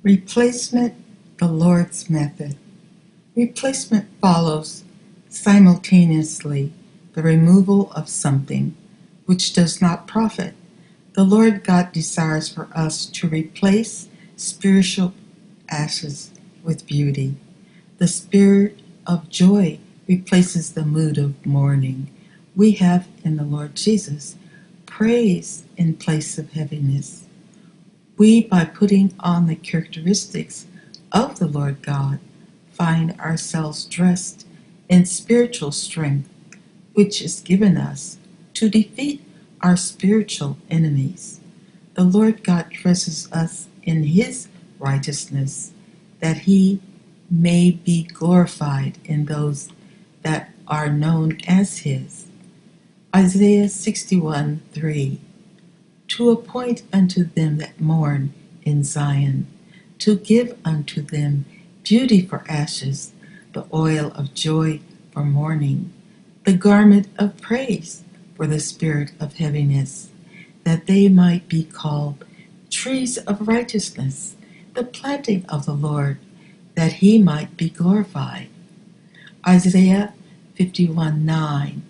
Replacement, the Lord's method. Replacement follows simultaneously the removal of something which does not profit. The Lord God desires for us to replace spiritual ashes with beauty. The spirit of joy replaces the mood of mourning. We have in the Lord Jesus praise in place of heaviness. We, by putting on the characteristics of the Lord God, find ourselves dressed in spiritual strength, which is given us to defeat our spiritual enemies. The Lord God dresses us in His righteousness, that He may be glorified in those that are known as His. Isaiah 61:3. To appoint unto them that mourn in Zion, to give unto them beauty for ashes, the oil of joy for mourning, the garment of praise for the spirit of heaviness, that they might be called trees of righteousness, the planting of the Lord, that He might be glorified. Isaiah 51:9.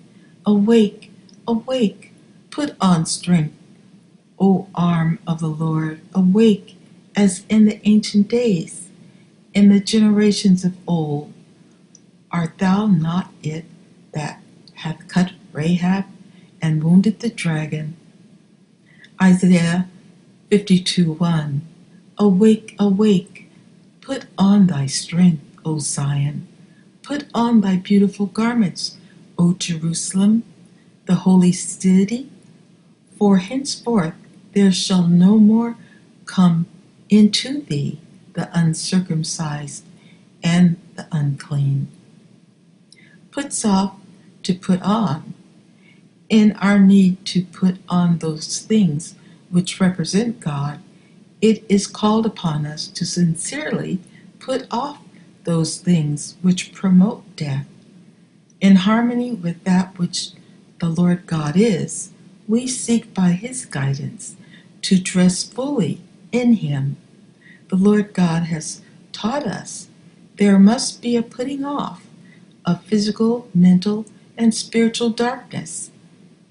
Awake, awake, put on strength, O arm of the Lord, awake as in the ancient days, in the generations of old. Art thou not it that hath cut Rahab and wounded the dragon? Isaiah 52:1. Awake, awake, put on thy strength, O Zion. Put on thy beautiful garments, O Jerusalem, the holy city. For henceforth there shall no more come into thee the uncircumcised and the unclean. Puts off to put on. In our need to put on those things which represent God, it is called upon us to sincerely put off those things which promote death. In harmony with that which the Lord God is, we seek by His guidance to dress fully in Him. The Lord God has taught us there must be a putting off of physical, mental, and spiritual darkness,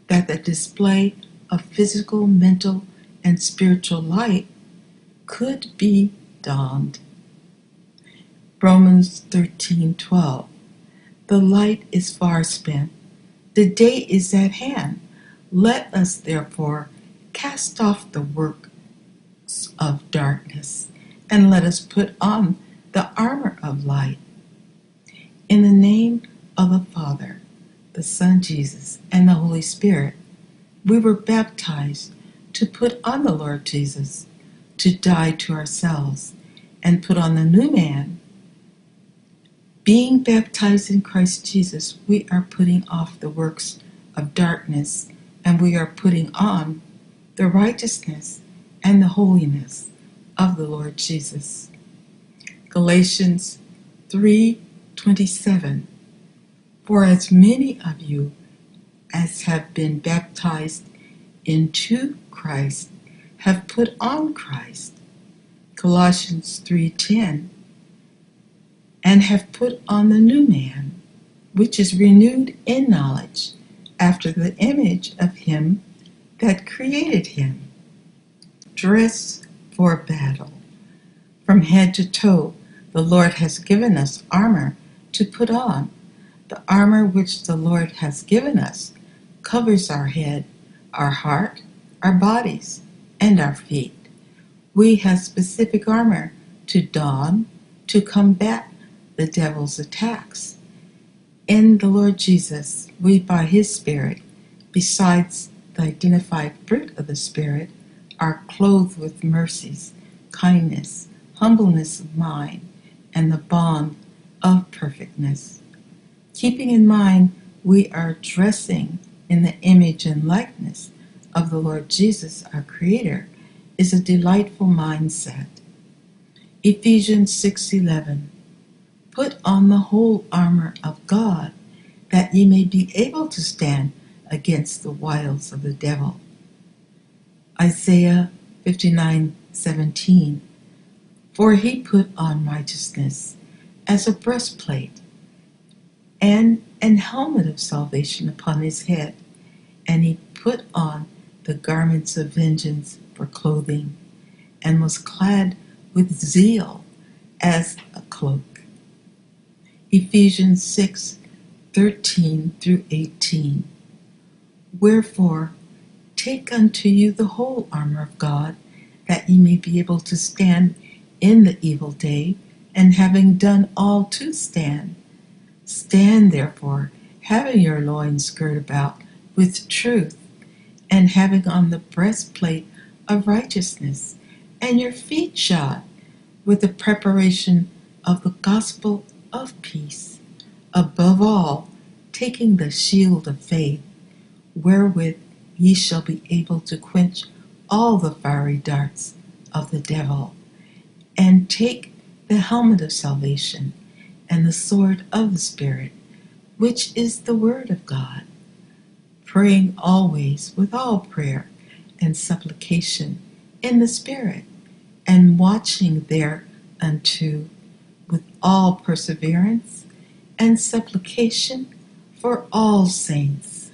that the display of physical, mental, and spiritual light could be dawned. Romans 13:12. The light is far spent, the day is at hand. Let us therefore cast off the works of darkness, and let us put on the armour of light. In the name of the Father, the Son Jesus, and the Holy Spirit, we were baptized to put on the Lord Jesus, to die to ourselves, and put on the new man. Being baptized in Christ Jesus, we are putting off the works of darkness, and we are putting on the righteousness and the holiness of the Lord Jesus. Galatians 3:27. For as many of you as have been baptized into Christ have put on Christ. Colossians 3:10. And have put on the new man, which is renewed in knowledge, after the image of Him that created him. Dress for battle. From head to toe, the Lord has given us armor to put on. The armor which the Lord has given us covers our head, our heart, our bodies, and our feet. We have specific armor to don to combat the devil's attacks. In the Lord Jesus, we by His Spirit, besides the identified fruit of the Spirit, are clothed with mercies, kindness, humbleness of mind, and the bond of perfectness. Keeping in mind we are dressing in the image and likeness of the Lord Jesus, our Creator, is a delightful mindset. Ephesians 6:11. Put on the whole armor of God, that ye may be able to stand against the wiles of the devil. Isaiah 59:17. For he put on righteousness as a breastplate, and an helmet of salvation upon his head, and he put on the garments of vengeance for clothing, and was clad with zeal as a cloke. Ephesians 6:13-18. Wherefore, take unto you the whole armour of God, that ye may be able to stand in the evil day, and having done all to stand. Stand therefore, having your loins girt about with truth, and having on the breastplate of righteousness, and your feet shod with the preparation of the gospel of peace. Above all, taking the shield of faith, wherewith ye shall be able to quench all the fiery darts of the devil, and take the helmet of salvation, and the sword of the Spirit, which is the word of God, praying always with all prayer and supplication in the Spirit, and watching thereunto with all perseverance and supplication for all saints.